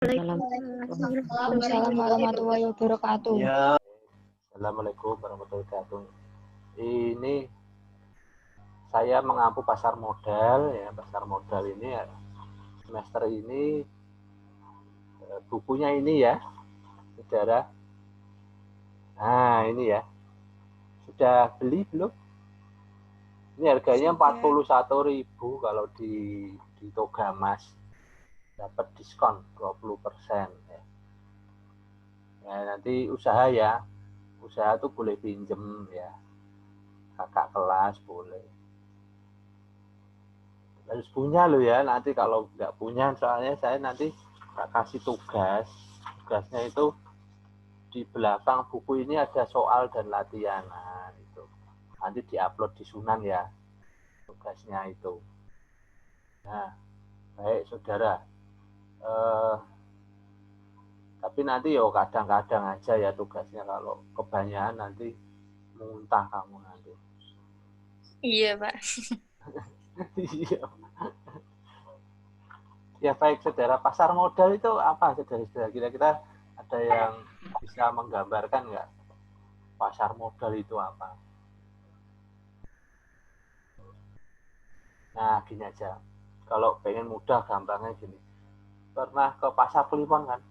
Waalaikumsalam warahmatullahi wabarakatuh. Ya. Assalamualaikum warahmatullahi wabarakatuh. Ini saya mengampu pasar modal ya. Pasar modal ini ya, semester ini bukunya ini ya, saudara. Nah, ini ya. Sudah beli belum? Ini harganya 41.000 kalau di Togamas. Dapat diskon 20% ya. Ya, nanti usaha ya. Usaha tuh boleh pinjem ya. Kakak kelas boleh. Harus punya loh ya, nanti kalau nggak punya, soalnya saya nanti kasih tugas. Tugasnya itu di belakang buku ini ada soal dan latihan. Nah, itu. Nanti diupload di Sunan ya, tugasnya itu. Nah, baik saudara. Tapi nanti yo kadang-kadang aja ya tugasnya, kalau kebanyakan nanti muntah kamu nanti. Iya, Pak. Iya. Ya baik saudara, pasar modal itu apa saudara-saudara? Kira-kira ada yang bisa menggambarkan nggak pasar modal itu apa? Nah gini aja, kalau pengen mudah gampangnya gini. Pernah ke pasar Kliwon kan?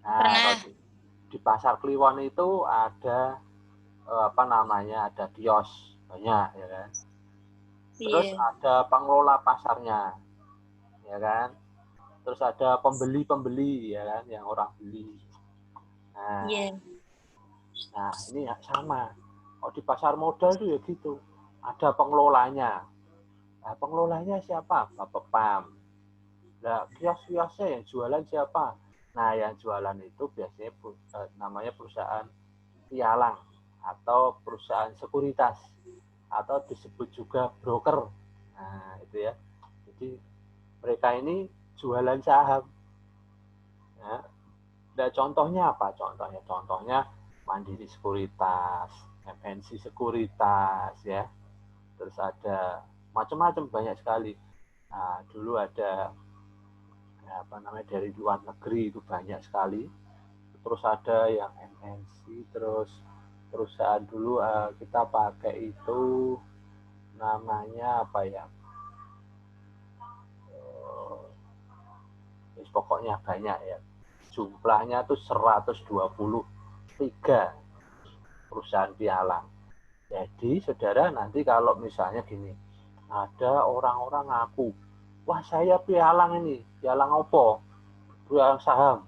Nah Pernah. kalau di pasar Kliwon itu ada apa namanya, ada kios banyak ya kan. Terus ada pengelola pasarnya, ya kan. Terus ada pembeli-pembeli ya kan, yang orang beli. Nah, nah ini sama. Kalau di pasar modal itu ya gitu. Ada pengelolanya. Nah, pengelolanya siapa? Bapak Pam. Nah, kios-kiosnya yang jualan siapa? Nah, yang jualan itu biasanya namanya perusahaan pialang atau perusahaan sekuritas atau disebut juga broker. Nah, itu ya. Jadi mereka ini jualan saham. Nah, contohnya apa? Contohnya Mandiri Sekuritas, MNC Sekuritas, ya. Terus ada macam-macam, banyak sekali. Nah, dulu ada apa namanya, dari luar negeri itu banyak sekali. Terus ada yang MNC, terus perusahaan dulu kita pakai itu namanya apa ya? Pokoknya banyak ya. Jumlahnya tuh 123 perusahaan pialang. Jadi saudara, nanti kalau misalnya gini, ada orang-orang ngaku, wah saya pialang ini, pialang apa? Pialang saham.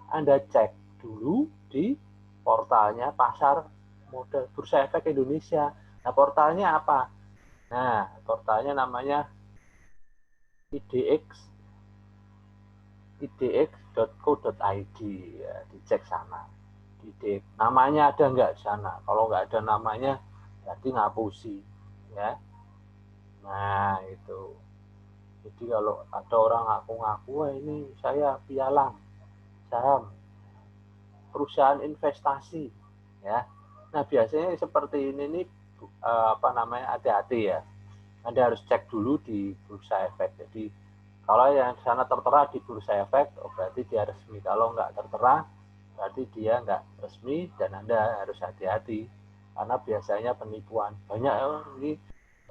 Anda cek dulu di portalnya pasar modal Bursa Efek Indonesia. Nah, portalnya apa? Nah, portalnya namanya idx.co.id ya, dicek sana. IDX. Namanya ada nggak di sana? Kalau nggak ada namanya, berarti ngapusi, ya. Nah itu. Jadi kalau ada orang ngaku-ngaku, wah ini saya pialang saham, perusahaan investasi, ya. Nah biasanya seperti ini nih, apa namanya, hati-hati ya. Anda harus cek dulu di Bursa Efek. Jadi kalau yang sana tertera di Bursa Efek, oh berarti dia resmi. Kalau nggak tertera, berarti dia nggak resmi dan Anda harus hati-hati. Karena biasanya penipuan. Banyak ini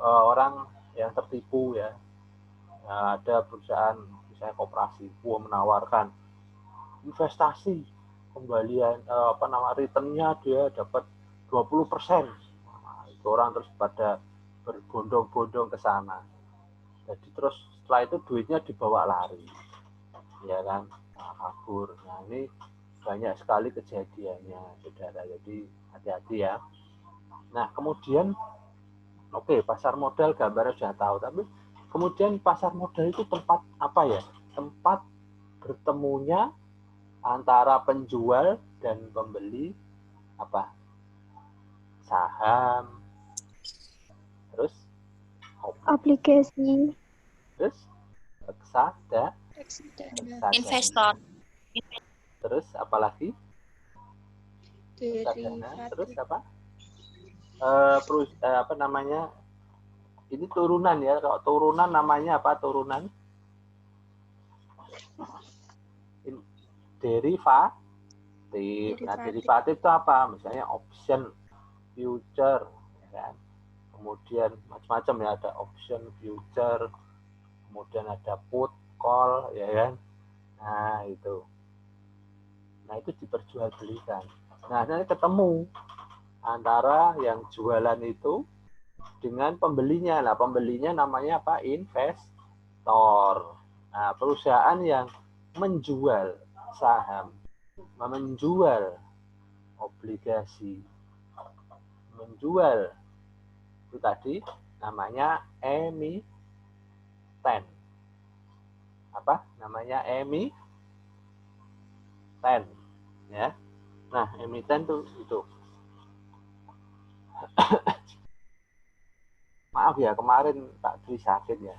orang yang tertipu ya. Nah, ada perusahaan, misalnya koperasi, menawarkan investasi, kembalian apa nama, returnnya dia dapat 20%. Nah, itu orang terus pada berbondong-bondong ke sana. Jadi terus setelah itu duitnya dibawa lari, ya kan, nah, kabur. Nah ini banyak sekali kejadiannya, saudara. Jadi hati-hati ya. Nah kemudian, oke, pasar modal gambarnya sudah tahu, tapi kemudian pasar modal itu tempat apa ya? Tempat bertemunya antara penjual dan pembeli apa? Saham, terus aplikasi, terus reksadana, investor, terus apalagi? Reksadana, terus apa? Apa namanya? Ini turunan ya. Kalau turunan namanya apa? Turunan derivatif. Nah, derivatif itu apa? Misalnya option, future, ya kan? Kemudian macam-macam ya, ada option, future, kemudian ada put, call, ya kan? Nah, itu. Nah, itu diperjualbelikan. Nah, nanti ketemu antara yang jualan itu dengan pembelinya. Nah, pembelinya namanya apa? Investor. Nah, perusahaan yang menjual saham, menjual obligasi, menjual itu tadi namanya emiten. Apa? Namanya emiten, ya. Nah, emiten tuh itu. Maaf ya, kemarin Pak Dwi sakit ya.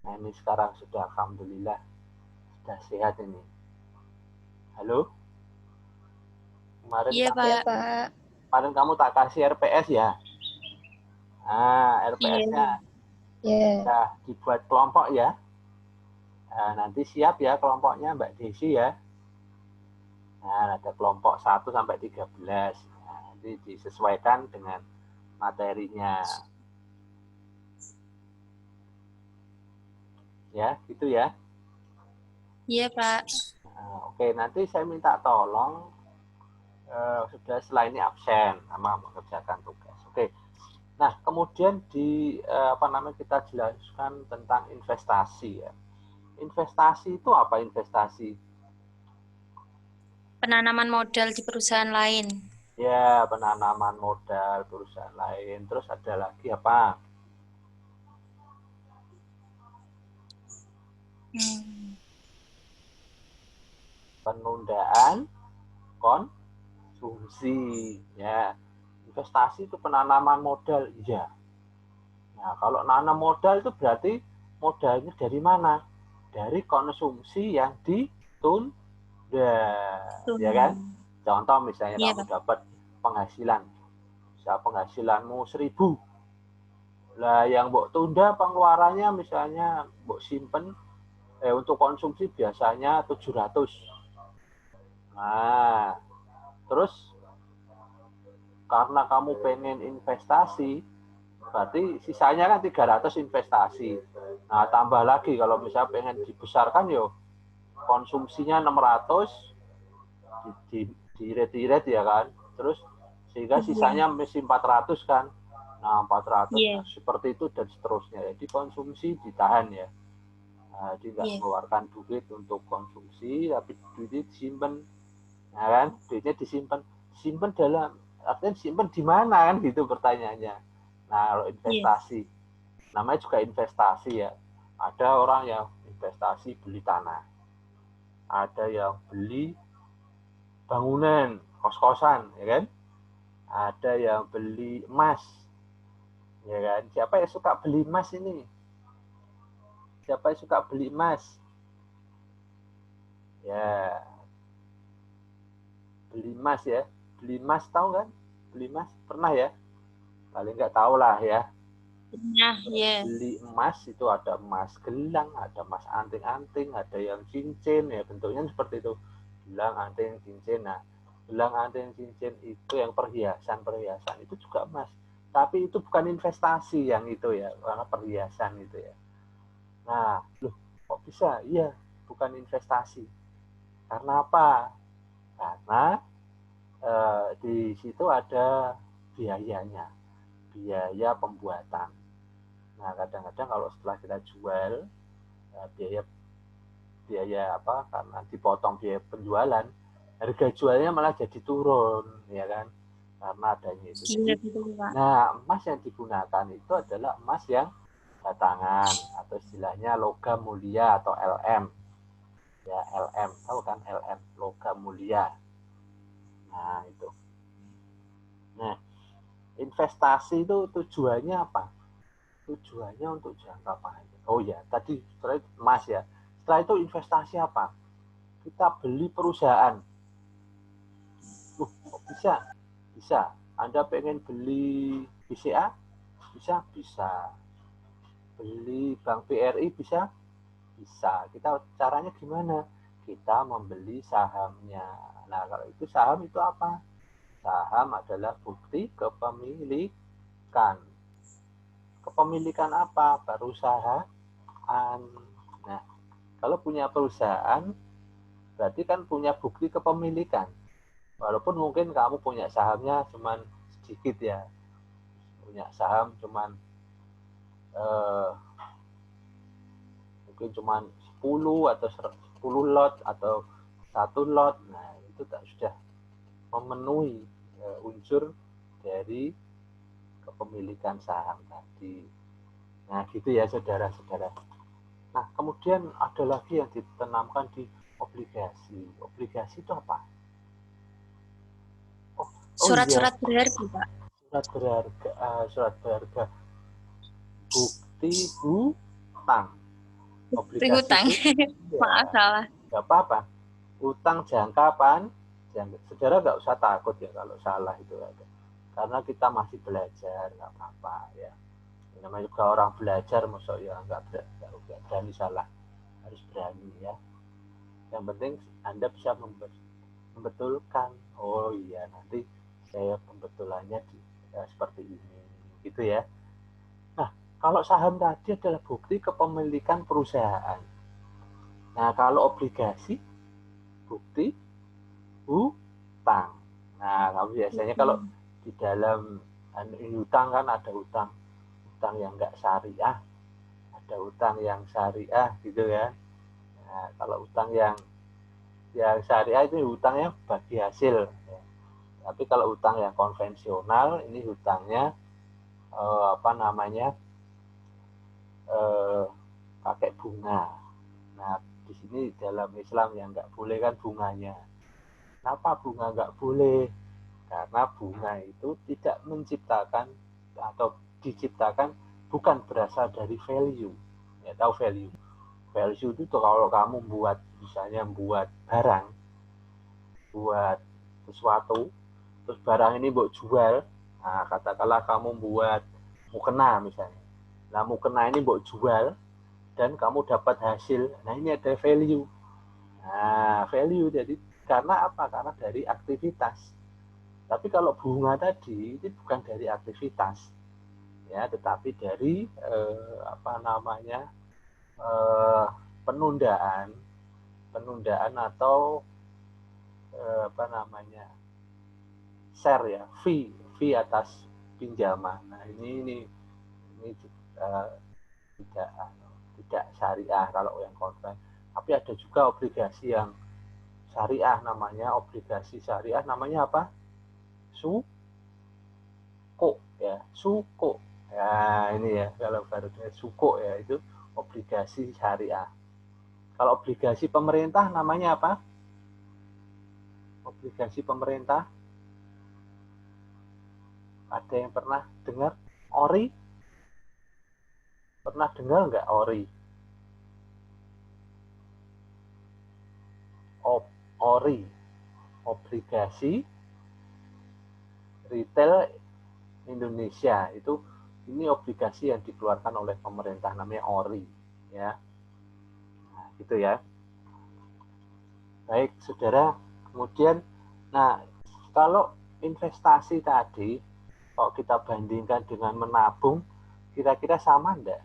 Nah, ini sekarang sudah alhamdulillah sudah sehat ini. Halo? Kemarin Iya, kamu, Iya, Pak. Pak. kemarin kamu tak kasih RPS ya. Nah, RPS-nya Iya. sudah dibuat kelompok ya. Nah, nanti siap ya kelompoknya Mbak Desi ya. Nah, ada kelompok 1 sampai 13. Nah, nanti disesuaikan dengan materinya. Ya, gitu ya. Iya, Pak. Nah, oke, nanti saya minta tolong sudah setelah ini absen sama mengerjakan tugas. Oke. Nah, kemudian di kita jelaskan tentang investasi ya. Investasi itu apa investasi? Penanaman modal di perusahaan lain. Ya, penanaman modal perusahaan lain. Terus ada lagi apa? Penundaan konsumsi. Ya, investasi itu penanaman modal. Iya. Nah, kalau nanam modal itu berarti modalnya dari mana? Dari konsumsi yang ditunda, ya kan? Contoh misalnya Iya, kamu Pak. dapat penghasilan, misalnya penghasilanmu 1.000, lah yang mbok tunda pengeluarannya misalnya mbok simpen untuk konsumsi biasanya 700. Nah, terus karena kamu pengen investasi, berarti sisanya kan 300 investasi. Nah, tambah lagi kalau misalnya pengen dibesarkan yo konsumsinya 600 di-irit ya kan. Terus sehingga sisanya mesti 400 kan. Nah, 400 Iya. nah, seperti itu dan seterusnya. Jadi konsumsi ditahan ya. Nah, jadi nggak mengeluarkan duit untuk konsumsi, tapi duitnya disimpan. Nah kan, duitnya disimpan. Disimpan dalam, artinya disimpan di mana kan gitu pertanyaannya. Nah, kalau investasi, namanya juga investasi ya. Ada orang yang investasi beli tanah. Ada yang beli bangunan, kos-kosan, ya kan? Ada yang beli emas, ya kan? Siapa yang suka beli emas ini? Siapa yang suka beli emas? Ya, beli emas ya. Beli emas tahu kan? Beli emas pernah ya? Paling nggak tahu lah ya. Nah, iya. Beli emas itu ada emas gelang, ada emas anting-anting, ada yang cincin ya bentuknya seperti itu. Gelang, anting, cincin. Nah, gelang, anting, cincin itu yang perhiasan itu juga emas. Tapi itu bukan investasi yang itu ya, karena perhiasan itu ya. Nah, loh kok bisa? Iya, bukan investasi. Karena apa? Karena di situ ada biayanya, biaya pembuatan. Nah, kadang-kadang kalau setelah kita jual biaya apa karena dipotong biaya penjualan, harga jualnya malah jadi turun, ya kan? Karena adanya itu. Iya, betul, Pak. Nah, emas yang digunakan itu adalah emas yang batangan atau istilahnya logam mulia atau LM. Ya, LM, tahu kan LM, logam mulia. Nah, itu. Nah, investasi itu tujuannya apa? Tujuannya untuk jangka panjang. Oh ya, tadi setelah itu emas ya. Setelah itu investasi apa? Kita beli perusahaan. Kok bisa? Bisa. Anda pengen beli BCA? Bisa? Bisa. Beli Bank BRI bisa? Bisa. Kita caranya gimana? kita membeli sahamnya. Nah, kalau itu saham itu apa? Saham adalah bukti kepemilikan. Kepemilikan apa? Perusahaan. Nah, kalau punya perusahaan, berarti kan punya bukti kepemilikan. Walaupun mungkin kamu punya sahamnya cuman sedikit ya. Punya saham cuman mungkin cuman 10 atau 10 lot atau 1 lot. Nah, itu sudah memenuhi unsur dari kepemilikan saham tadi. Nah, gitu ya saudara-saudara. Nah, kemudian ada lagi yang ditanamkan di obligasi. Obligasi itu apa? Surat-surat berharga, Pak. Surat berharga. Bukti hutang. Obligasi Hutang. itu, Maaf, salah. Nggak apa-apa. Utang jangka saudara nggak usah takut ya kalau salah itu ada. Karena kita masih belajar, nggak apa-apa ya. Namanya juga orang belajar, maksud ya nggak berani salah, harus berani ya. Yang penting Anda bisa membetulkan. Oh iya, nanti saya pembetulannya seperti ini, gitu ya. Nah, kalau saham tadi adalah bukti kepemilikan perusahaan. Nah, kalau obligasi bukti hutang. Nah, kamu biasanya kalau di dalam hutang kan ada hutang yang enggak syariah, ada hutang yang syariah gitu ya. Nah, kalau hutang yang syariah itu hutangnya bagi hasil. Ya. Tapi kalau hutang yang konvensional ini hutangnya pakai bunga. Nah, di sini dalam Islam yang nggak boleh kan bunganya. Kenapa bunga nggak boleh? Karena bunga itu tidak menciptakan atau diciptakan bukan berasal dari value. Ya, tahu value? Value itu tuh kalau kamu misalnya buat barang, buat sesuatu, terus barang ini buat jual, nah katakanlah kamu buat mukena misalnya. Nah, mukena ini buat jual, dan kamu dapat hasil. Nah, ini ada value. Nah, value jadi karena apa? Karena dari aktivitas. Tapi kalau bunga tadi itu bukan dari aktivitas, ya, tetapi dari penundaan atau share ya, fee atas pinjaman. Nah, ini tidak syariah kalau yang konven. Tapi ada juga obligasi yang syariah, namanya obligasi syariah, namanya apa? Suko ya, suko. Ya, ini ya kalau barunya suko ya, itu obligasi syariah. Kalau obligasi pemerintah namanya apa? Obligasi pemerintah. Ada yang pernah dengar? ORI? Pernah dengar nggak ORI? ORI, obligasi retail Indonesia. Ini obligasi yang dikeluarkan oleh pemerintah, namanya ORI ya. Nah, gitu ya. Baik, saudara. Kemudian, nah, kalau investasi tadi, kalau kita bandingkan dengan menabung, kira-kira sama enggak?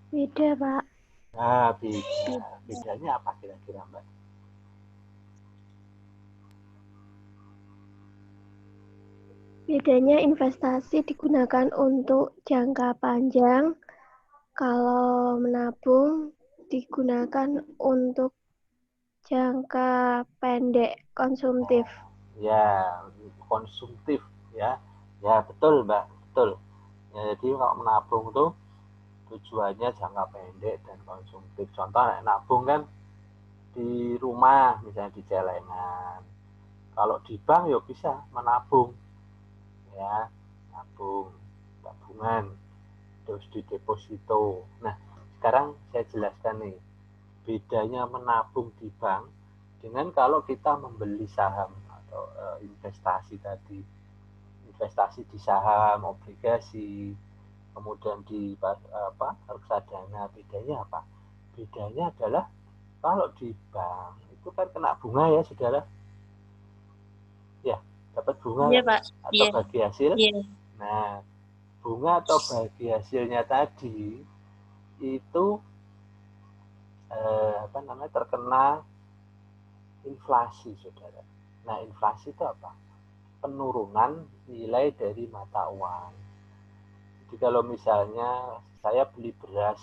Beda, Pak. Nah, beda. Bedanya apa kira-kira, Mbak? Bedanya investasi digunakan untuk jangka panjang, kalau menabung digunakan untuk jangka pendek, konsumtif. Ya, konsumtif ya. Ya, betul, Mbak, betul. Ya, jadi kalau menabung tuh tujuannya jangka pendek dan konsumtif. Contoh nabung kan di rumah, misalnya di celengan. Kalau di bank ya bisa menabung. Ya, nabung, tabungan, terus di deposito. Nah, sekarang saya jelaskan nih, bedanya menabung di bank dengan kalau kita membeli saham atau investasi tadi. Investasi di saham, obligasi, kemudian di reksadana, bedanya apa? Bedanya adalah kalau di bank itu kan kena bunga ya, saudara. Ya, dapat bunga Iya, Pak. atau Iya. bagi hasil. Iya. Nah, bunga atau bagi hasilnya tadi itu terkena inflasi, saudara. Nah, inflasi itu apa? Penurunan nilai dari mata uang. Jadi kalau misalnya saya beli beras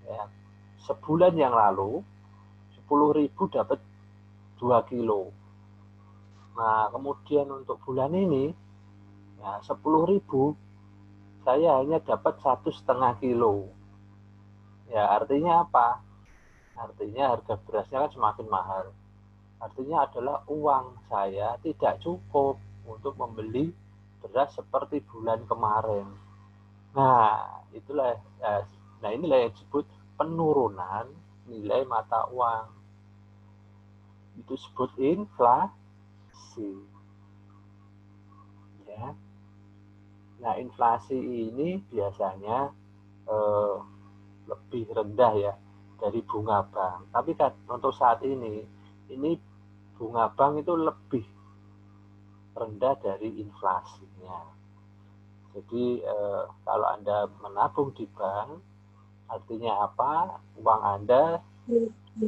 ya, sebulan yang lalu 10.000 dapat 2 kilo. Nah, kemudian untuk bulan ini ya 10.000 saya hanya dapat 1,5 kilo. Ya, artinya apa? Artinya harga berasnya kan semakin mahal. Artinya adalah uang saya tidak cukup untuk membeli beras seperti bulan kemarin. Nah, itulah inilah yang disebut penurunan nilai mata uang. Itu disebut inflasi. Ya. Nah, inflasi ini biasanya lebih rendah ya dari bunga bank. Tapi kan untuk saat ini bunga bank itu lebih rendah dari inflasinya. Jadi kalau Anda menabung di bank, artinya apa? Uang Anda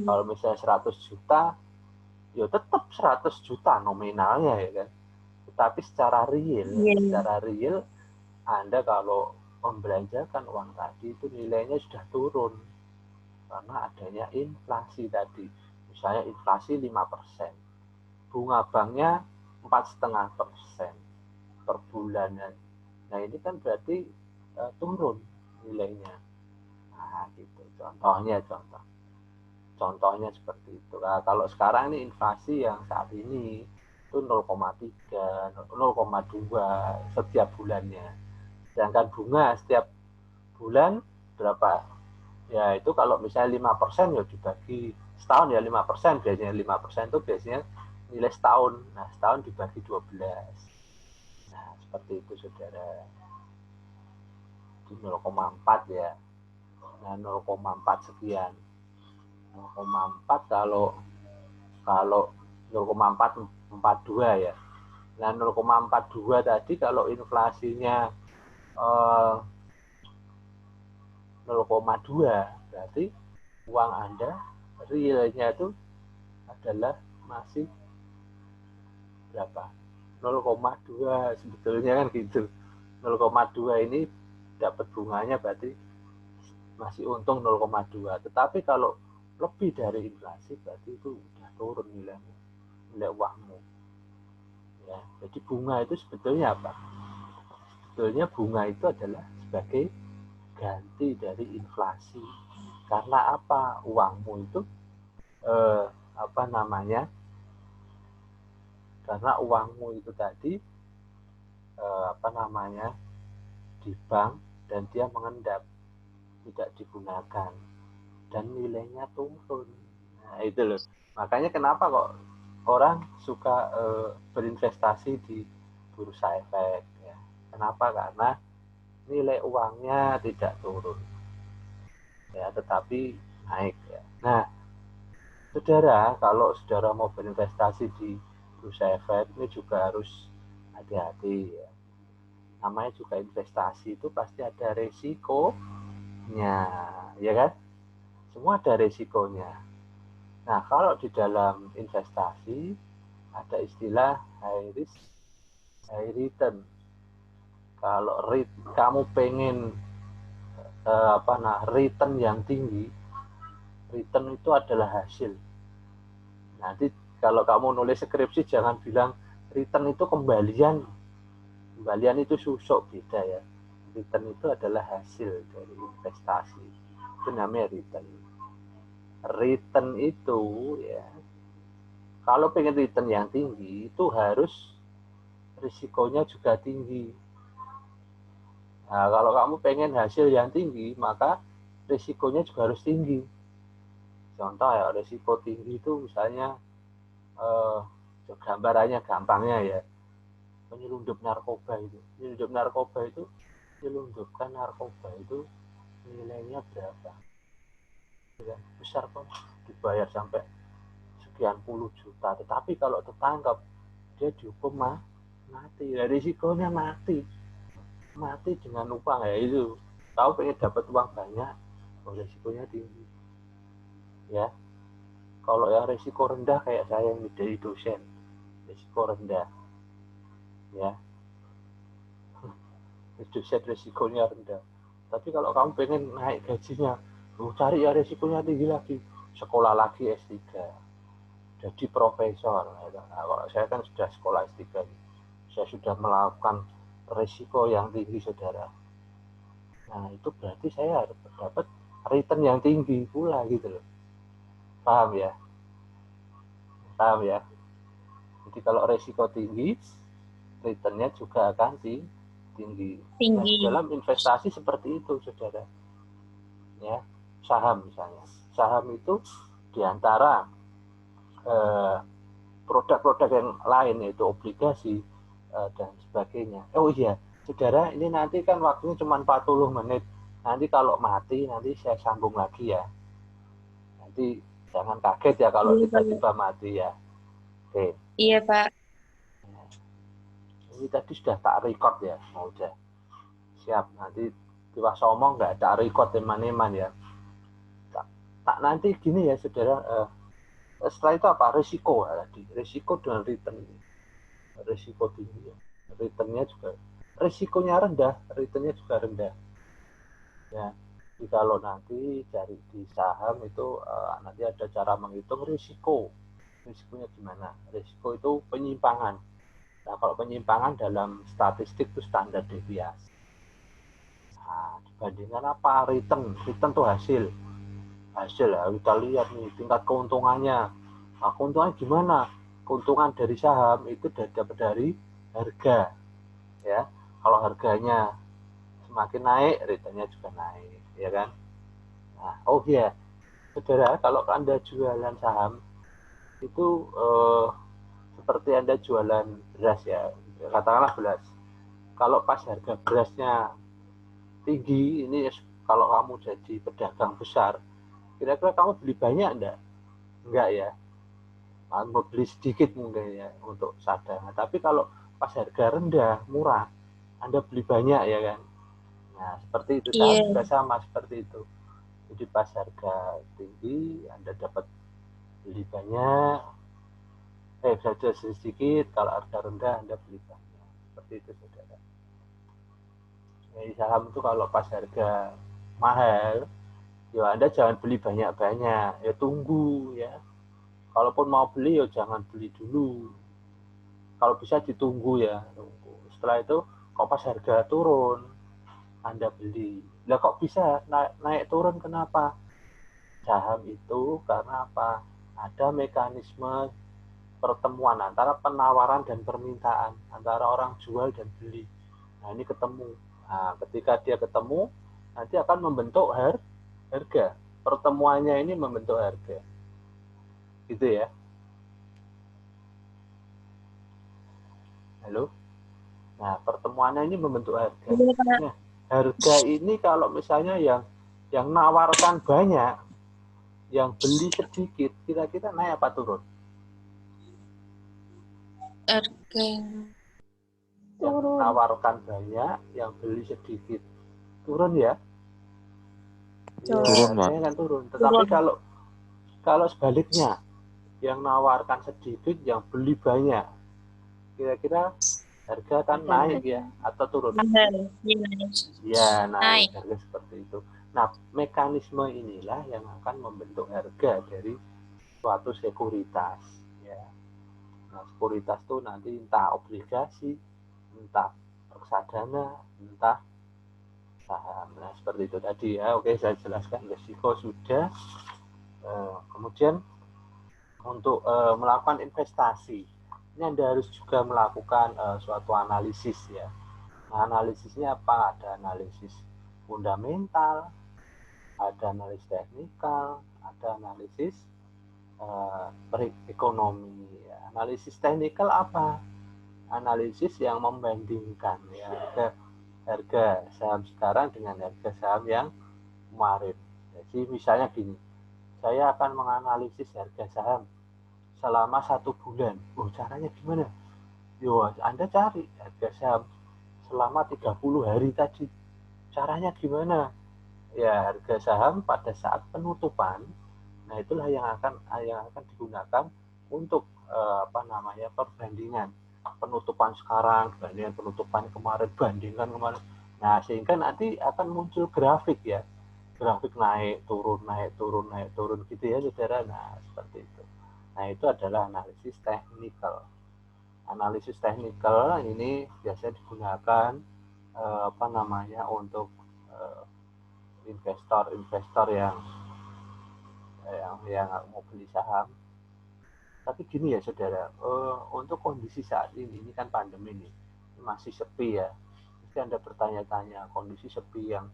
kalau misalnya 100 juta, ya tetap 100 juta nominalnya ya kan. Tetapi secara real Anda kalau membelanjakan uang tadi itu nilainya sudah turun karena adanya inflasi tadi. Misalnya inflasi 5%, bunga banknya 4,5% per bulannya. Nah, ini kan berarti turun nilainya. Nah, gitu. Contohnya seperti itu. Nah, kalau sekarang ini inflasi yang saat ini itu 0,3, 0,2 setiap bulannya. Sedangkan bunga setiap bulan berapa? Ya itu kalau misalnya 5% ya dibagi setahun ya 5%, biasanya 5% itu biasanya nilai setahun. Nah, setahun dibagi 12. Nah, seperti itu, saudara. Di 0,4 ya. Nah, 0,4 sekian. 0,4 kalau 0,442 ya. Nah, 0,42 tadi kalau inflasinya 0,2 berarti uang Anda realnya itu adalah masih berapa? 0,2 sebetulnya kan gitu. 0,2 ini dapat bunganya berarti masih untung 0,2. Tetapi kalau lebih dari inflasi berarti itu sudah turun nilai uangmu. Ya, jadi bunga itu sebetulnya apa? Sebetulnya bunga itu adalah sebagai ganti dari inflasi. Karena apa? Uangmu itu karena uangmu itu tadi di bank dan dia mengendap, tidak digunakan dan nilainya turun. Nah, itu loh. Makanya kenapa kok orang suka berinvestasi di bursa efek ya. Kenapa? Karena nilai uangnya tidak turun. Ya, tetapi naik ya. Nah, saudara, kalau saudara mau berinvestasi di bursa efek ini juga harus hati-hati ya. Namanya juga investasi itu pasti ada resikonya, ya kan? Semua ada resikonya. Nah, kalau di dalam investasi ada istilah high risk, high return. Kalau kamu pengen return yang tinggi, return itu adalah hasil. Nanti kalau kamu nulis skripsi jangan bilang return itu kembalian. Kembalian itu susuk, beda ya. Return itu adalah hasil dari investasi. Itu namanya return. Return itu ya, kalau pengen return yang tinggi itu harus risikonya juga tinggi. Nah, kalau kamu pengen hasil yang tinggi, maka risikonya juga harus tinggi. Contoh ya, risiko tinggi itu misalnya gambarannya gampangnya ya, penyelundup narkoba itu. Menyelundupkan narkoba itu nilainya berapa? besar kok, dibayar sampai sekian puluh juta, tetapi kalau tertangkap dia dihukum mati. Ya, risikonya mati dengan uang ya itu. Tahu pengen dapat uang banyak, risikonya tinggi. Ya, kalau yang risiko rendah kayak saya yang jadi dosen, risiko rendah, ya, dosen risikonya rendah. Tapi kalau kamu pengen naik gajinya, cari ya risikonya tinggi lagi, sekolah lagi S3, jadi profesor. Nah, kalau saya kan sudah sekolah S3, saya sudah melakukan risiko yang tinggi, saudara. Nah, itu berarti saya harus dapat return yang tinggi pula gitu loh. Paham ya? Paham ya? Jadi kalau risiko tinggi, returnnya juga akan tinggi. Nah, dalam investasi seperti itu, saudara. Ya, saham misalnya. Saham itu diantara produk-produk yang lain, yaitu obligasi dan sebagainya. Oh iya, saudara, ini nanti kan waktunya cuma 40 menit. Nanti kalau mati, nanti saya sambung lagi ya. Nanti jangan kaget ya kalau tiba-tiba mati ya. Oke. Iya, Pak. Ini tadi sudah tak record ya. Oh, udah. Siap. Nanti tiba ngomong nggak tak record teman-teman ya. Tak nanti gini ya, saudara. Setelah itu apa? Risiko ya, tadi. Risiko dengan return. Risiko tinggi. Returnnya juga. Risikonya rendah, returnnya juga rendah. Ya. Jadi kalau nanti cari di saham itu nanti ada cara menghitung risiko. Risikonya gimana? Risiko itu penyimpangan. Nah, kalau penyimpangan dalam statistik itu standar deviasi. Nah, dibandingkan apa? Return itu hasil ya, kita lihat nih tingkat keuntungannya. Nah, keuntungan gimana? Keuntungan dari saham itu dapat dari harga, ya. Kalau harganya semakin naik, returnnya juga naik, ya kan? Nah, oh iya, saudara, kalau Anda jualan saham itu seperti Anda jualan beras ya, katakanlah beras. Kalau pas harga berasnya tinggi, ini kalau kamu jadi pedagang besar, kira-kira kamu beli banyak enggak ya? Kamu beli sedikit mungkin ya untuk cadangan. Tapi kalau pas harga rendah, murah, Anda beli banyak ya kan? Nah, seperti itu. Saham juga sama seperti itu. Jadi pas harga tinggi, Anda dapat beli banyak, saja sedikit. Kalau harga rendah, Anda beli banyak. Seperti itu, saudara. Jadi saham itu kalau pas harga mahal, ya Anda jangan beli banyak-banyak, ya tunggu ya. Kalaupun mau beli, ya jangan beli dulu. Kalau bisa ditunggu ya. Setelah itu, kok pas harga turun, Anda beli. Lah kok bisa naik turun, kenapa? Saham itu karena apa? Ada mekanisme pertemuan antara penawaran dan permintaan, antara orang jual dan beli. Nah, ini ketemu. Nah, ketika dia ketemu, nanti akan membentuk harga. Pertemuannya ini membentuk harga. Gitu ya. Halo? Nah, pertemuannya ini membentuk harga. Nah, harga ini kalau misalnya yang nawarkan banyak, yang beli sedikit, kira-kira naik apa turun? Harga yang nawarkan banyak, yang beli sedikit, turun ya? turun, Pak. Kan turun. Tetapi kalau sebaliknya, yang nawarkan sedikit, yang beli banyak, kira-kira harga akan naik ya atau turun? Ya, naik. Harga seperti itu. Nah, mekanisme inilah yang akan membentuk harga dari suatu sekuritas. Ya. Nah, sekuritas itu nanti entah obligasi, entah reksadana, entah saham. Nah, seperti itu tadi ya. Oke, saya jelaskan risiko sudah. Kemudian untuk melakukan investasi, ini Anda harus juga melakukan suatu analisis ya. Nah, analisisnya apa? Ada analisis fundamental, ada analisis teknikal, ada analisis ekonomi. Ya. Analisis teknikal apa? Analisis yang membandingkan ya harga saham sekarang dengan harga saham yang kemarin. Jadi misalnya gini, saya akan menganalisis harga saham selama 1 bulan. Oh, caranya gimana? Yo, Anda cari harga saham selama 30 hari tadi. Caranya gimana? Ya, harga saham pada saat penutupan. Nah, itulah yang akan digunakan untuk perbandingan penutupan sekarang bandingkan penutupan kemarin, bandingkan kemarin. Nah, sehingga nanti akan muncul grafik ya, grafik naik turun naik turun naik turun gitu ya saudara. Nah, seperti itu. Nah, itu adalah analisis teknikal. Analisis teknikal ini biasanya digunakan untuk investor-investor yang mau beli saham. Tapi gini ya saudara, untuk kondisi saat ini kan pandemi nih, masih sepi ya. Mesti Anda bertanya-tanya, kondisi sepi yang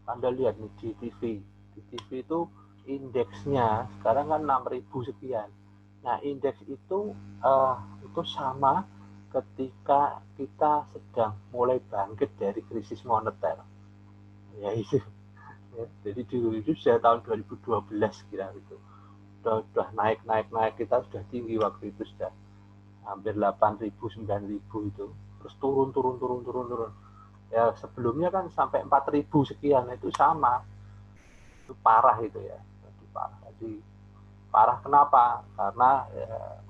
Anda lihat nih di TV. Di TV itu indeksnya sekarang kan 6.000 sekian. Nah, indeks itu sama ketika kita sedang mulai bangkit dari krisis moneter. Ya itu. Ya, jadi dulu itu sudah tahun 2012 kira itu. Sudah naik kita sudah tinggi waktu itu, sudah hampir 8.000 9.000 itu, terus turun ya. Sebelumnya kan sampai 4.000 sekian, itu sama, itu parah itu ya. Jadi parah kenapa? Karena ya,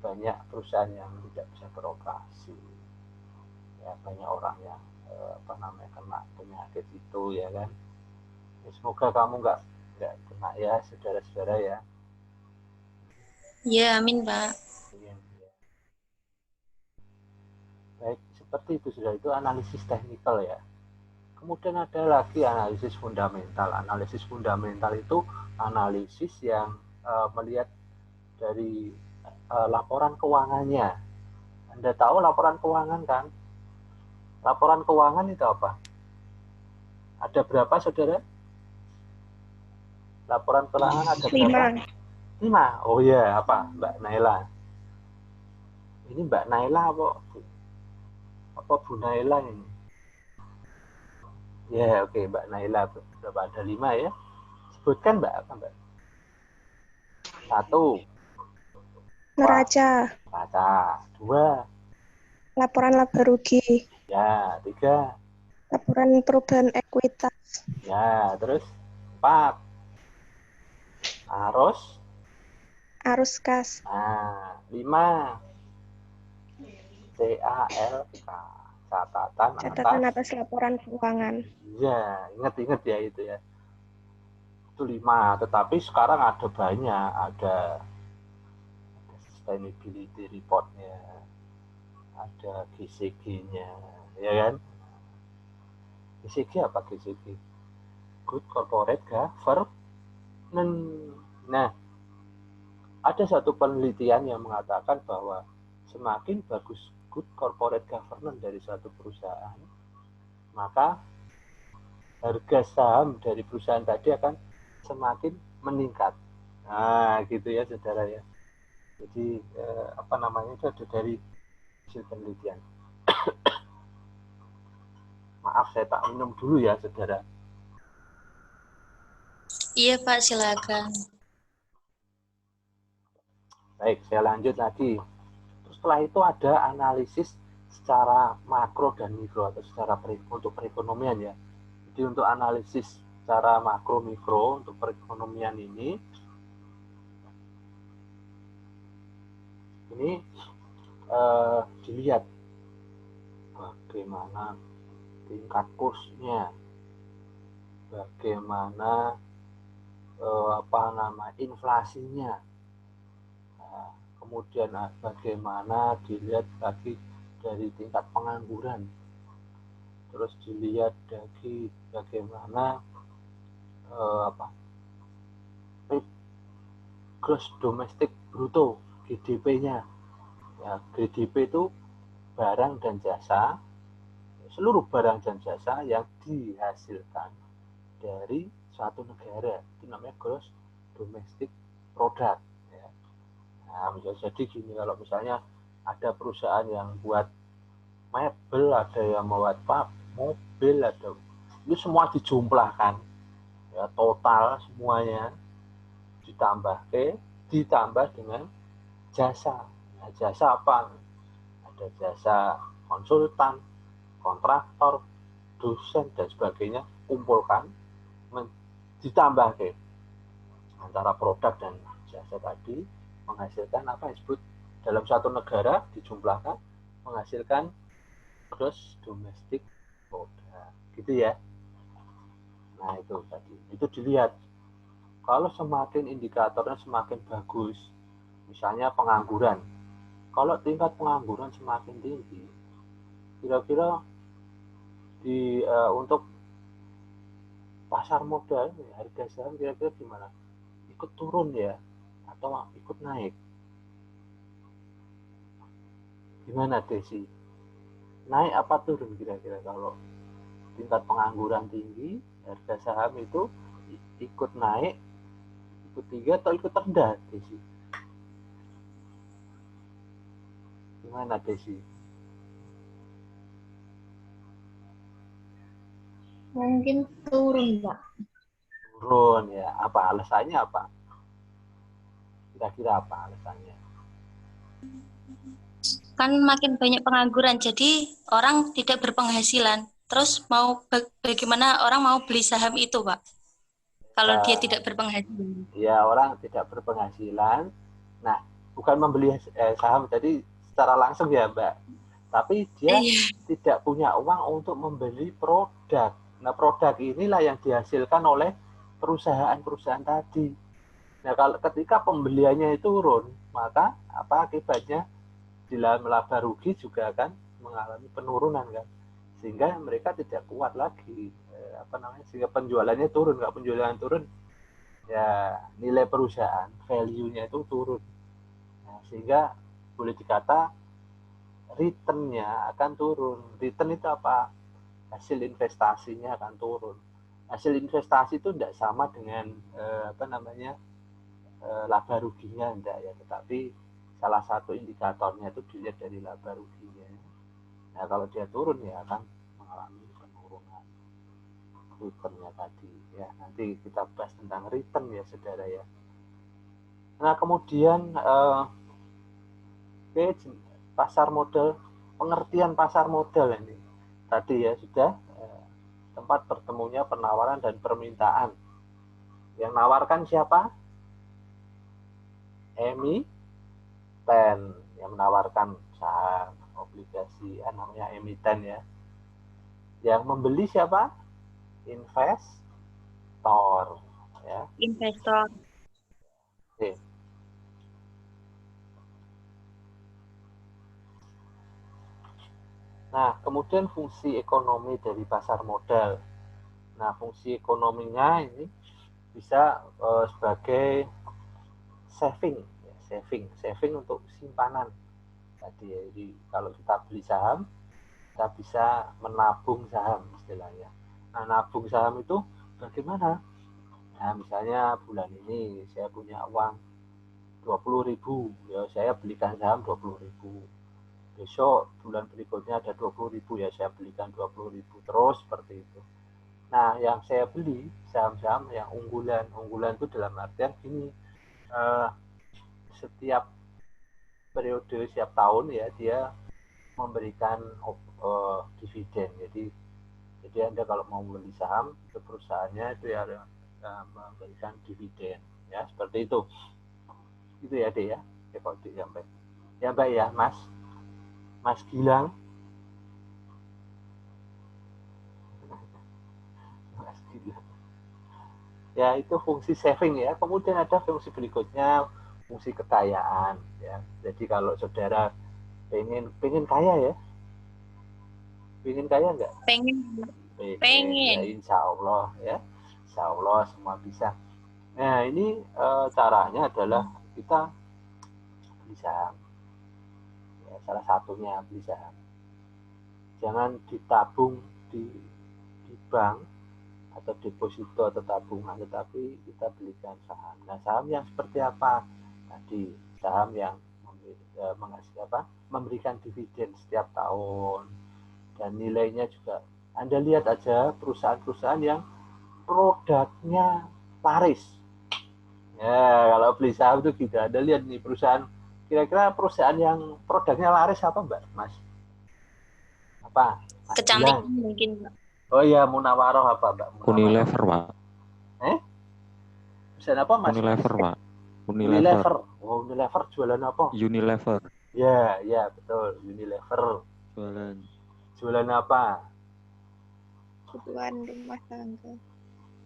banyak perusahaan yang tidak bisa beroperasi ya, banyak orang yang kena penyakit itu ya kan. Ya, semoga kamu nggak kena ya saudara-saudara ya. Iya, amin, Pak. Ya. Baik, seperti itu sudah, itu analisis teknikal ya. Kemudian ada lagi analisis fundamental. Analisis fundamental itu analisis yang melihat dari laporan keuangannya. Anda tahu laporan keuangan kan? Laporan keuangan itu apa? Ada berapa saudara? Laporan keuangan ada berapa? 5. Oh iya, apa Mbak Naila? Ini Mbak Naila apa Bu Naila ini? Ya, oke, Mbak Naila, berapa? Ada 5 ya. Sebutkan Mbak, apa Mbak? 1. Neraca. Neraca. 2. Laporan laba rugi. Ya. 3. Laporan perubahan ekuitas. Ya, terus 4. Arus kas. Nah, 5. CALK. Catatan atas laporan keuangan. Ya, ingat ya itu ya. Itu 5, tetapi sekarang ada banyak, ada sustainability report-nya, ada GCG-nya, ya kan? GCG apa GCG? Good Corporate Governance. Nah, ada satu penelitian yang mengatakan bahwa semakin bagus good corporate governance dari suatu perusahaan, maka harga saham dari perusahaan tadi akan semakin meningkat. Nah, gitu ya saudara ya. Jadi itu ada dari hasil penelitian. Maaf, saya tak minum dulu ya saudara. Iya, Pak, silakan. Baik, saya lanjut lagi. Terus setelah itu ada analisis secara makro dan mikro, atau secara untuk perekonomian ya. Jadi untuk analisis secara makro mikro untuk perekonomian ini dilihat bagaimana tingkat kursnya, bagaimana inflasinya. Nah, kemudian bagaimana dilihat lagi dari tingkat pengangguran, terus dilihat lagi bagaimana gross domestic bruto, GDP-nya. Ya, GDP itu barang dan jasa, seluruh barang dan jasa yang dihasilkan dari suatu negara, itu namanya gross domestic product ya. Nah, jadi gini, kalau misalnya ada perusahaan yang buat mebel, ada yang buat mobil, ada, itu semua dijumlahkan ya, total semuanya, ditambah dengan jasa. Nah, jasa apa? Ada jasa konsultan, kontraktor, dosen dan sebagainya, kumpulkan, ditambah antara produk dan jasa tadi menghasilkan apa yang disebut dalam satu negara dijumlahkan menghasilkan gross domestic product, gitu ya. Nah itu tadi, itu dilihat. Kalau semakin indikatornya semakin bagus, misalnya pengangguran, kalau tingkat pengangguran semakin tinggi, kira-kira untuk pasar modal harga saham kira-kira gimana? Ikut turun ya atau ikut naik? Gimana Desi? Naik apa turun kira-kira kalau tingkat pengangguran tinggi, harga saham itu ikut naik, ikut tinggi atau ikut rendah Desi? Gimana Desi? Mungkin turun, Pak. Turun ya. Apa alasannya apa? Kira-kira apa alasannya? Kan makin banyak pengangguran, jadi orang tidak berpenghasilan. Terus bagaimana orang mau beli saham itu, Pak? Kalau dia tidak berpenghasilan. Ya, orang tidak berpenghasilan. Nah, bukan membeli saham tadi secara langsung ya, Mbak. Tapi dia tidak punya uang untuk membeli produk. Nah, produk inilah yang dihasilkan oleh perusahaan-perusahaan tadi. Nah, kalau ketika pembeliannya itu turun, maka apa akibatnya? Di dalam laba rugi juga akan mengalami penurunan kan, sehingga mereka tidak kuat lagi sehingga penjualannya turun. Kalau penjualan turun ya nilai perusahaan value-nya itu turun. Nah, sehingga boleh dikata return-nya akan turun. Return itu apa? Hasil investasinya akan turun. Hasil investasi itu tidak sama dengan laba ruginya, enggak ya, tetapi salah satu indikatornya itu dilihat dari laba ruginya. Nah, kalau dia turun ya akan mengalami penurunan returnnya tadi. Ya, nanti kita bahas tentang return ya, saudara ya. Nah, kemudian pasar modal, pengertian pasar modal ini tadi ya sudah tempat bertemunya penawaran dan permintaan. Yang nawarkan siapa? Emiten, yang menawarkan saham, obligasi, namanya emiten ya. Yang membeli siapa? Investor ya. Investor. Oke. Nah, kemudian fungsi ekonomi dari pasar modal. Nah, fungsi ekonominya ini bisa sebagai saving untuk simpanan. Jadi kalau kita beli saham, kita bisa menabung saham istilahnya. Nah, nabung saham itu bagaimana? Nah, misalnya bulan ini saya punya uang 20.000, ya saya belikan saham 20.000. Besok bulan berikutnya ada 20.000, ya saya belikan 20.000, terus seperti itu. Nah, yang saya beli saham-saham yang unggulan itu dalam artian ini setiap periode, setiap tahun ya dia memberikan dividen. Jadi Anda kalau mau beli saham ke perusahaannya itu ya memberikan dividen ya, seperti itu. Itu ya deh ya. Ya Pak ya Mbak. Ya Mbak ya, Mas Gilang. Mas Gilang. Ya, itu fungsi saving ya. Kemudian ada fungsi berikutnya, fungsi kekayaan ya. Jadi kalau saudara pengen kaya ya, pengen kaya enggak? Pengen. Ya, insya Allah ya, insya Allah semua bisa. Nah, ini caranya adalah kita beli saham ya, salah satunya beli saham. Jangan ditabung di bank atau deposito atau tabungan, tetapi kita belikan saham. Nah, saham yang seperti apa? Tadi saham yang memberikan dividen setiap tahun, dan nilainya juga Anda lihat aja perusahaan-perusahaan yang produknya laris. Ya, kalau jual beli saham itu gitu. Ada lihat nih perusahaan, kira-kira perusahaan yang produknya laris apa Mbak Mas? Apa? Mas Kecantikan Gilang. mungkin, Pak. Oh iya, Munawaroh apa Mbak? Munawaroh. Unilever, Pak. Perusahaan apa Mas? Unilever, Pak. Unilever. Oh, Unilever jualan apa? Unilever. Ya, ya betul. Unilever. Jualan apa? Kebutuhan rumah tangga.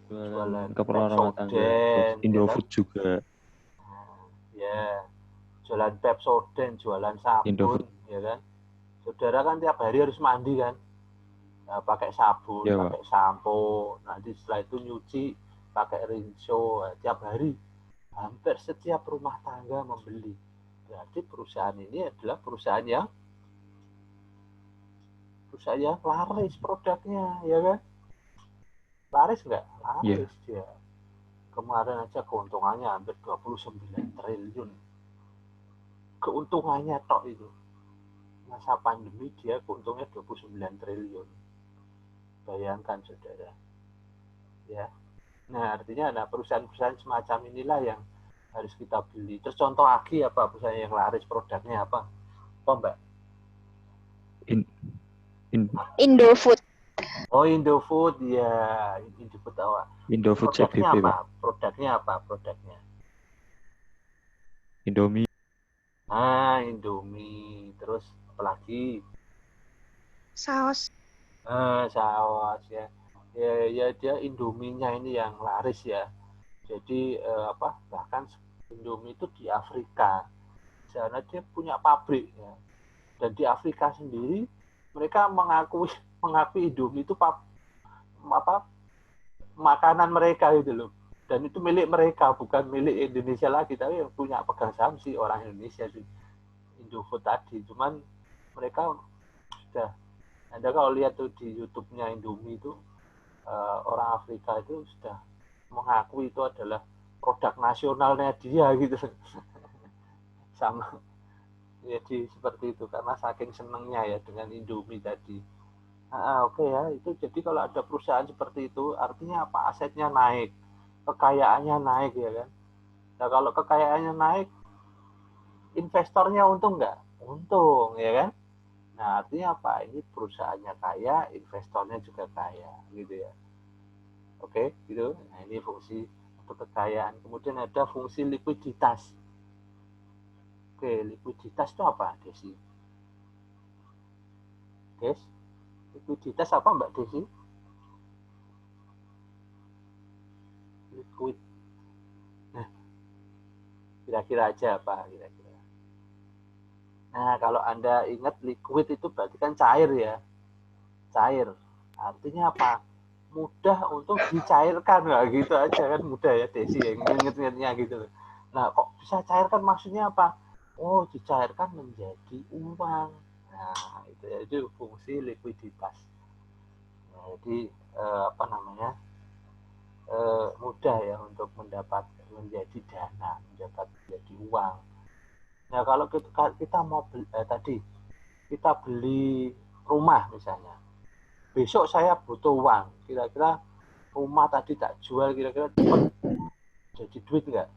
Jualan keperluan rumah tangga. Pepsodent, Indofood juga. Ya, jualan Pepsodent, jualan sabun, Indofood. ya kan? Saudara kan tiap hari harus mandi kan? Nah, pakai sabun, Ya, pakai sampo, nanti setelah itu nyuci, pakai rinso, tiap hari. Hampir setiap rumah tangga membeli. Berarti perusahaan ini adalah perusahaan yang laris produknya, ya kan? Laris nggak? Laris dia. Kemarin aja keuntungannya hampir 29 triliun. Keuntungannya tok itu. Masa pandemi dia keuntungnya 29 triliun. Bayangkan saudara. Ya. Nah, artinya ada perusahaan-perusahaan semacam inilah yang harus kita beli. Terus contoh lagi apa perusahaan yang laris produknya apa? Apa Mbak? Indofood. Oh, Indofood ya. Indofood apa? Indofood Produknya CBP, apa? Pak. Produknya apa? Produknya. Indomie. Nah, Indomie. Terus apalagi? Saus. Saus ya. Ya dia Indominya ini yang laris ya. Jadi bahkan Indomie itu di Afrika. Di sana dia punya pabrik ya. Dan di Afrika sendiri mereka mengakui Indomie itu makanan mereka gitu loh. Dan itu milik mereka, bukan milik Indonesia lagi, tapi yang punya pegang saham sih orang Indonesia sih. Indofood tadi, cuman mereka sudah, Anda kalau lihat tuh di YouTube-nya Indomie itu orang Afrika itu sudah mengakui itu adalah produk nasionalnya dia gitu. Sama jadi seperti itu karena saking senengnya ya dengan Indomie tadi. Oke ya, itu jadi kalau ada perusahaan seperti itu artinya apa? Asetnya naik, kekayaannya naik ya kan. Nah kalau kekayaannya naik, investornya untung nggak? Untung ya kan. Nah artinya apa? Ini perusahaannya kaya, investornya juga kaya gitu ya. Oke, gitu. Nah ini fungsi untuk kekayaan. Kemudian ada fungsi likuiditas. Oke, likuiditas itu apa, Desi? Des? Likuiditas apa Mbak Desi? Liquid. Nah, kira-kira aja apa kira-kira? Nah, kalau Anda ingat liquid itu berarti kan cair ya. Cair. Artinya apa? Mudah untuk dicairkan. Nah, gitu aja kan mudah ya Desi ya. Ingat-ingatnya gitu. Nah, kok bisa cairkan maksudnya apa? Oh, dicairkan menjadi uang. Nah, itu fungsi likuiditas. Nah, jadi mudah ya untuk menjadi dana, menjadi uang. Nah, kalau kita mau kita beli rumah misalnya. Besok saya butuh uang. Kira-kira rumah tadi tak jual kira-kira cepat jadi duit enggak?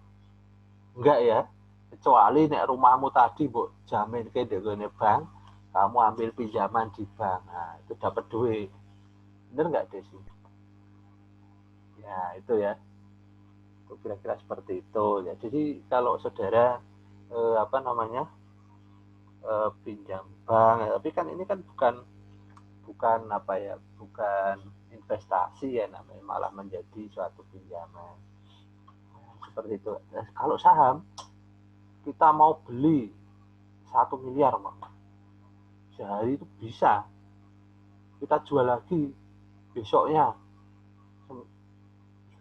Enggak ya. Kecuali nek rumahmu tadi Bu jamin ke ndekne bank, kamu ambil pinjaman di bank. Nah, itu dapat duit. Bener nggak Desi? Ya, itu ya. Itu kira-kira seperti itu ya. Jadi kalau saudara pinjam bank, ya, tapi kan ini kan bukan investasi ya namanya, malah menjadi suatu pinjaman. Seperti itu. Nah, kalau saham kita mau beli 1 miliar sehari itu bisa kita jual lagi besoknya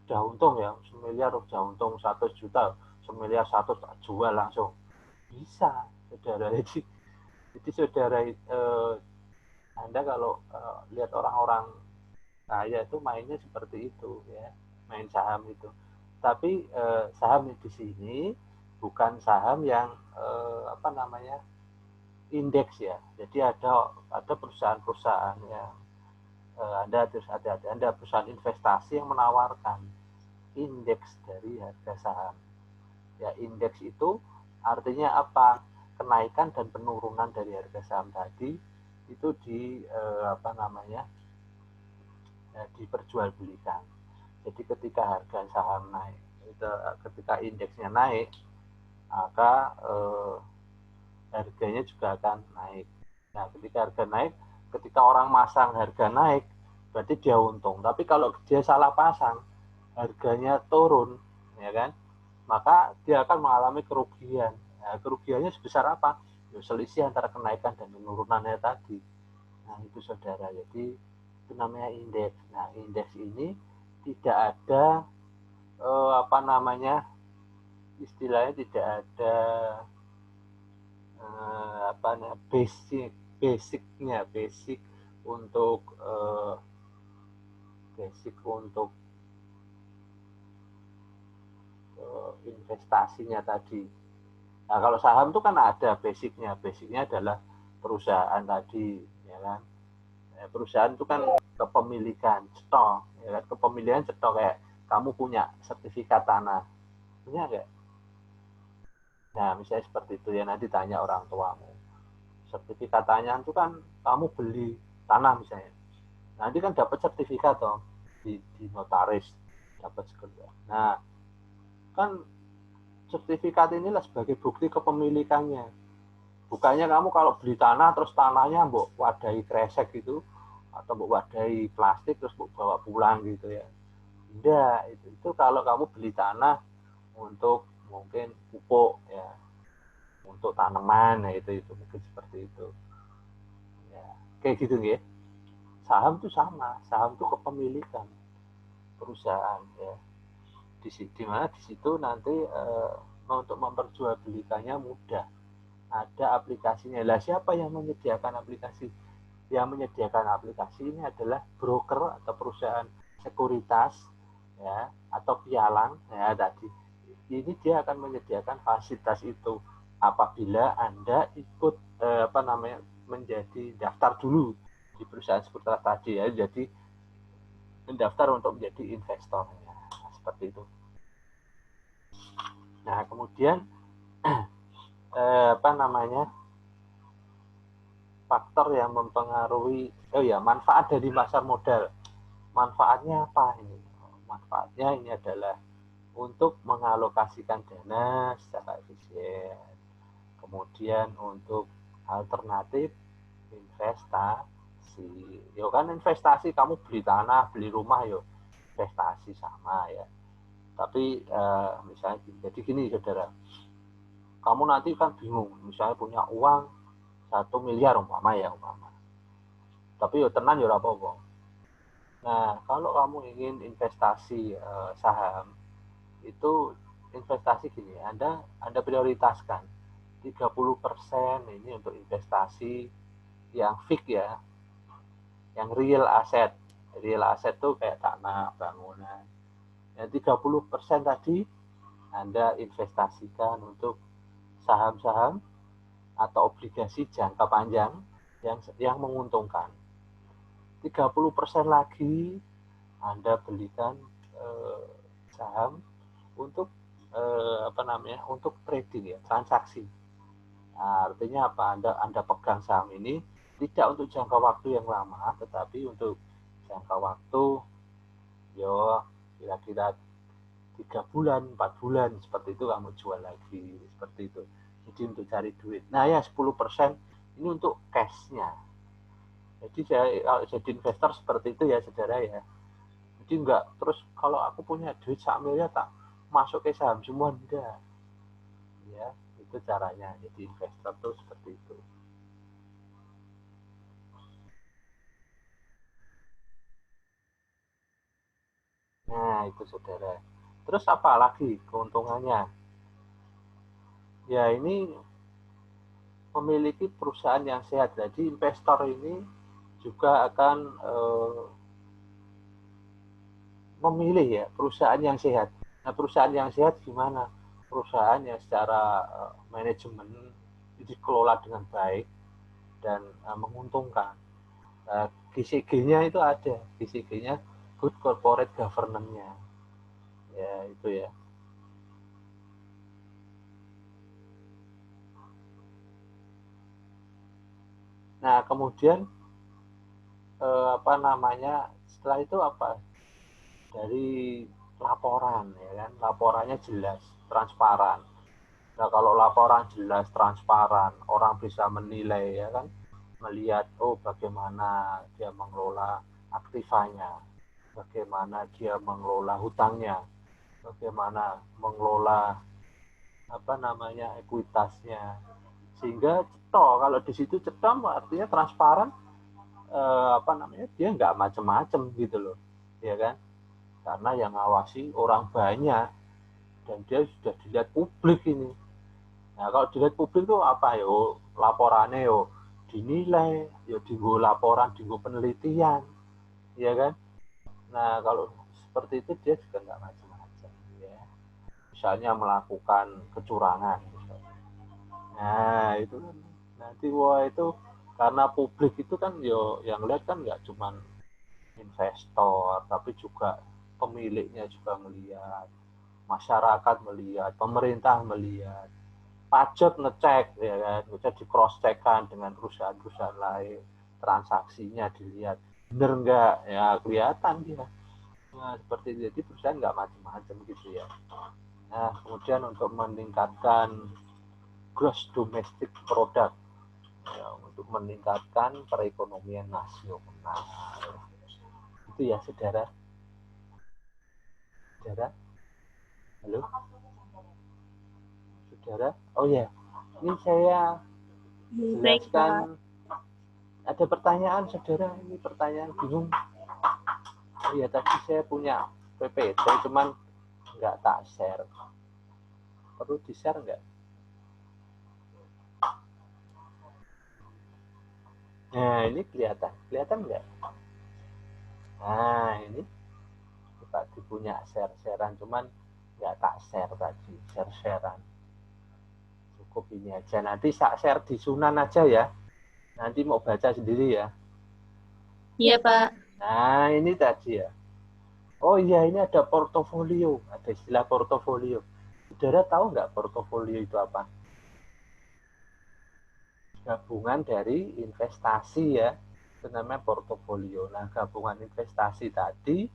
sudah untung ya, 1 miliar sudah untung 100 juta, 1 miliar 100 tak jual langsung bisa saudara. Jadi saudara Anda kalau lihat orang-orang kaya itu mainnya seperti itu ya, main saham itu. Tapi saham di sini bukan saham yang indeks ya. Jadi ada perusahaan-perusahaan yang Anda harus hati-hati. Anda perusahaan investasi yang menawarkan indeks dari harga saham. Ya, indeks itu artinya apa? Kenaikan dan penurunan dari harga saham tadi itu diperjualbelikan. Jadi ketika harga saham naik, ketika indeksnya naik, maka harganya juga akan naik. Nah, ketika harga naik, ketika orang masang harga naik, berarti dia untung. Tapi kalau dia salah pasang, harganya turun, ya kan? Maka dia akan mengalami kerugian. Nah, kerugiannya sebesar apa? Selisih antara kenaikan dan penurunannya tadi. Nah, itu saudara. Jadi itu namanya indeks. Nah, indeks ini tidak ada istilahnya tidak ada basic untuk investasinya tadi. Nah, kalau saham itu kan ada basicnya adalah perusahaan tadi, ya kan? Perusahaan itu kan kepemilikan cetok, ya kan? Kepemilikan cetok kayak kamu punya sertifikat tanah, punya nggak? Nah, misalnya seperti itu ya, nanti tanya orang tuamu. Sertifikat tanah itu kan kamu beli tanah misalnya, nanti kan dapat sertifikat toh di notaris, dapat sekedar. Nah, kan sertifikat inilah sebagai bukti kepemilikannya. Bukannya kamu kalau beli tanah terus tanahnya mbok wadahi kresek gitu atau mbok wadahi plastik terus mbok bawa pulang gitu ya. Tidak, itu kalau kamu beli tanah untuk mungkin pupuk ya, untuk tanaman ya, itu mungkin seperti itu. Ya, kayak gitu ya. Saham itu sama, saham itu kepemilikan perusahaan ya. Di mana di situ nanti untuk memperjualbelikannya mudah. Ada aplikasinya. Lah siapa yang menyediakan aplikasi? Yang menyediakan aplikasi ini adalah broker atau perusahaan sekuritas ya, atau pialang ya tadi. Ini dia akan menyediakan fasilitas itu apabila Anda ikut menjadi daftar dulu di perusahaan sekuritas tadi ya. Jadi mendaftar untuk menjadi investor ya. Seperti itu. Nah, kemudian faktor yang mempengaruhi manfaat dari pasar modal. Manfaatnya apa ini? Manfaatnya ini adalah untuk mengalokasikan dana secara efisien. Kemudian untuk alternatif investasi. Yo kan investasi kamu beli tanah, beli rumah yo investasi sama ya. Tapi misalnya jadi gini saudara, kamu nanti kan bingung, misalnya punya uang 1 miliar umpama. Tapi yo tenan yo apa-apa. Nah, kalau kamu ingin investasi saham, itu investasi gini, Anda prioritaskan 30% ini untuk investasi yang fix ya, yang real asset. Real asset itu kayak tanah, bangunan. Yang 30% tadi Anda investasikan untuk saham-saham atau obligasi jangka panjang yang menguntungkan. 30% lagi Anda belikan saham untuk untuk trading ya, transaksi. Nah, artinya apa? Anda pegang saham ini tidak untuk jangka waktu yang lama, tetapi untuk jangka waktu kira-kira 3 bulan, 4 bulan, seperti itu kamu jual lagi, seperti itu. Jadi untuk cari duit. Nah ya 10% ini untuk cash-nya. Jadi kalau jadi investor seperti itu ya saudara ya. Jadi enggak terus kalau aku punya duit 1 miliar tak masuk ke saham semua, enggak. Ya, itu caranya. Jadi investor tuh seperti itu. Nah, itu saudara. Terus apa lagi keuntungannya? Ya, ini memiliki perusahaan yang sehat. Jadi investor ini juga akan memilih ya perusahaan yang sehat. Nah, perusahaan yang sehat gimana? Perusahaan yang secara manajemen dikelola dengan baik dan menguntungkan. GCG-nya itu ada, GCG-nya Good Corporate Governance-nya. Ya, itu ya. Nah, kemudian setelah itu apa? Dari laporan, ya kan? Laporannya jelas, transparan. Nah, kalau laporan jelas, transparan, orang bisa menilai, ya kan? Melihat, bagaimana dia mengelola aktivanya, bagaimana dia mengelola hutangnya, bagaimana mengelola ekuitasnya, sehingga kalau di situ cetom artinya transparan, dia nggak macem-macem gitu loh, ya kan? Karena yang ngawasi orang banyak dan dia sudah dilihat publik ini. Nah, kalau dilihat publik itu apa laporannya dinilai, dienggo laporan, dienggo penelitian, ya kan? Nah, kalau seperti itu dia juga nggak macam-macam, ya. Misalnya melakukan kecurangan, misalnya. Nah, itu kan nanti itu karena publik itu kan yang lihat kan nggak cuma investor, tapi juga pemiliknya juga melihat, masyarakat melihat, pemerintah melihat, pajak ngecek, ya kan, ngecek di cross check-kan dengan perusahaan-perusahaan lain, transaksinya dilihat bener nggak, ya kelihatan dia. Nah, seperti itu. Jadi perusahaan nggak macam-macam gitu ya. Nah, kemudian untuk meningkatkan gross domestic product, ya, untuk meningkatkan perekonomian nasional. Itu ya, saudara. Halo, saudara. Oh ya, ini saya jelaskan. Ada pertanyaan, saudara? Ini pertanyaan bingung. Oh ya, tadi saya punya PPT, cuman nggak tak share. Perlu di-share nggak? Nah, ini kelihatan nggak? Nah, ini tadi punya share-sharean, cuman nggak tak share tadi, share-sharean. Cukup ini aja. Nanti tak share di Sunan aja ya. Nanti mau baca sendiri ya. Iya, Pak. Nah, ini tadi ya. Oh iya, ini ada portofolio. Ada istilah portofolio. Saudara tahu nggak portofolio itu apa? Gabungan dari investasi ya. Itu namanya portofolio. Nah, gabungan investasi tadi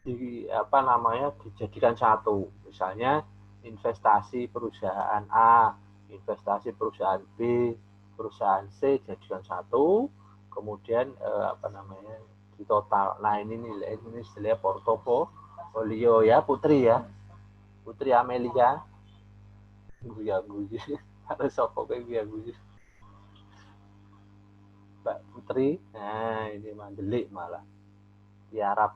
dijadikan satu. Misalnya investasi perusahaan A, investasi perusahaan B, perusahaan C jadikan satu, kemudian di total. Nah, ini istilahnya portofolio ya, Putri ya. Putri Amelia. Guya-guyu. Harus sopo guya-guyu. Mbak Putri. Nah, ini mandelik malah. Di Arab.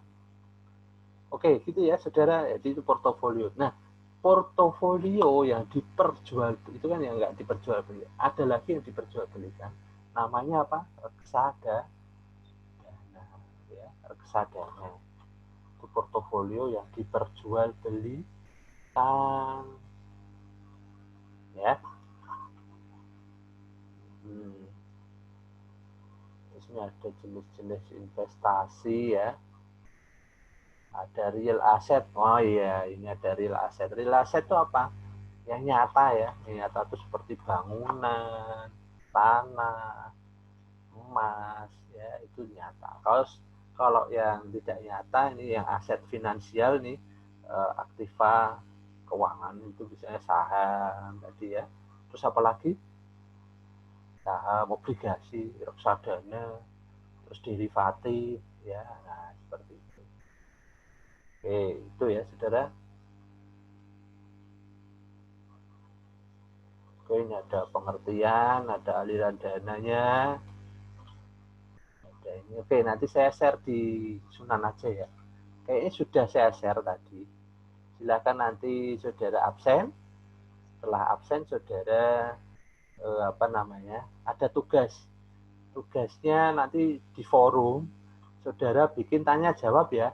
Oke, gitu ya, saudara. Jadi itu portofolio. Nah, portofolio yang diperjualbelikan itu kan yang nggak diperjualbelikan. Ada lagi yang diperjualbelikan. Namanya apa? Reksadana. Ya, reksadana. Itu portofolio yang diperjualbelikan. Ya. Terus ini ada jenis-jenis investasi ya. Ada real asset. Oh iya, ini ada real asset. Real asset itu apa? Yang nyata ya. Yang nyata itu seperti bangunan, tanah, emas, ya itu nyata. Kalau yang tidak nyata ini yang aset finansial nih, aktiva keuangan itu misalnya saham tadi ya. Terus apa lagi? Saham, obligasi, reksadana, terus derivatif ya. Nah, seperti itu. Oke, itu ya, saudara. Oke, ini ada pengertian, ada aliran dananya. Ada ini. Oke, nanti saya share di Sunan aja ya. Kayaknya sudah saya share tadi. Silakan nanti saudara absen. Setelah absen saudara ada tugas. Tugasnya nanti di forum saudara bikin tanya jawab ya.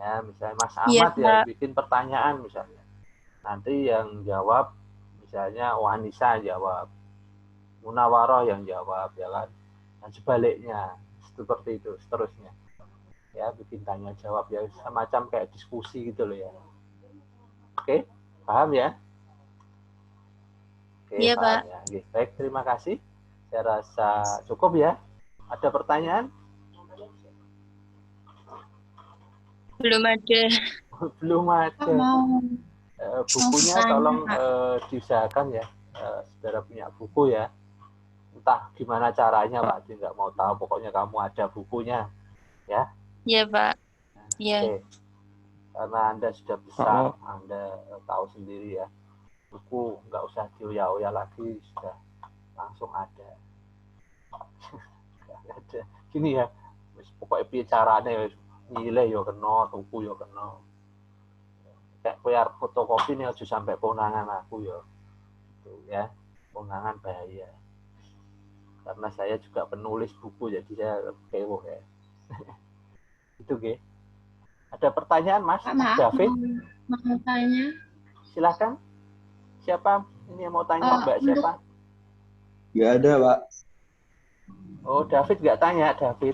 Ya, misalnya Mas Ahmad ya bikin pertanyaan misalnya. Nanti yang jawab misalnya Wanisa jawab, Munawaroh yang jawab ya kan. Dan sebaliknya seperti itu seterusnya. Ya, bikin tanya jawab ya, semacam kayak diskusi gitu loh ya. Oke, paham ya? Oke, iya, paham Pak. ya. Oke, baik, terima kasih. Saya rasa cukup ya. Ada pertanyaan? Belum ada. Belum ada. Mau. Bukunya tolong diusahakan ya. Saudara punya buku ya. Entah gimana caranya Pak Adi nggak mau tahu. Pokoknya kamu ada bukunya. Ya. Iya, Pak. Iya. Oke. Karena Anda sudah besar, Anda tahu sendiri ya. Buku nggak usah dioya-oya lagi, sudah langsung ada. Ada. Gini ya, pokoknya piye carane nilai yo kena, tuku yo kena. Kayak bayar fotokopi nih aja sampai konangan aku yo. Gitu ya. Konangan bahaya. Karena saya juga penulis buku jadi saya kewo ya. Itu ge. Ada pertanyaan Mas David? Mau tanya. Silakan. Siapa ini yang mau tanya? Mbak siapa? Nggak ada, Pak. Oh, David nggak tanya, David.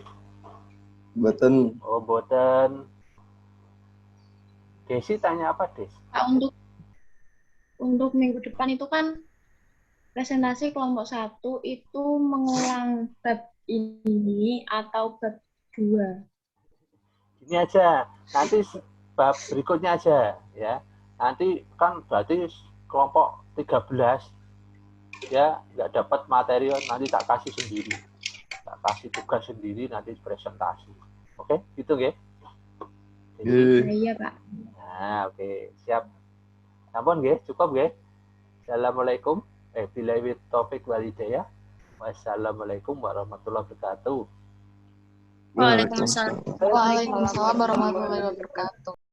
Boten. Oh, boten. Desi tanya apa, Des? Pak, untuk minggu depan itu kan presentasi kelompok 1 itu mengulang bab ini atau bab 2? Ini aja. Nanti bab berikutnya aja, ya. Nanti kan berarti kelompok 13 ya nggak dapat materi, nanti tak kasih sendiri. Tak kasih tugas sendiri, nanti presentasi. Oke, gitu ya. Iya, Pak. Nah, oke, siap. Ampun, nggih, cukup nggih. Assalamualaikum. Billahi taufik wal hidayah. Wassalamualaikum warahmatullahi wabarakatuh. Waalaikumsalam. Waalaikumsalam warahmatullahi wabarakatuh.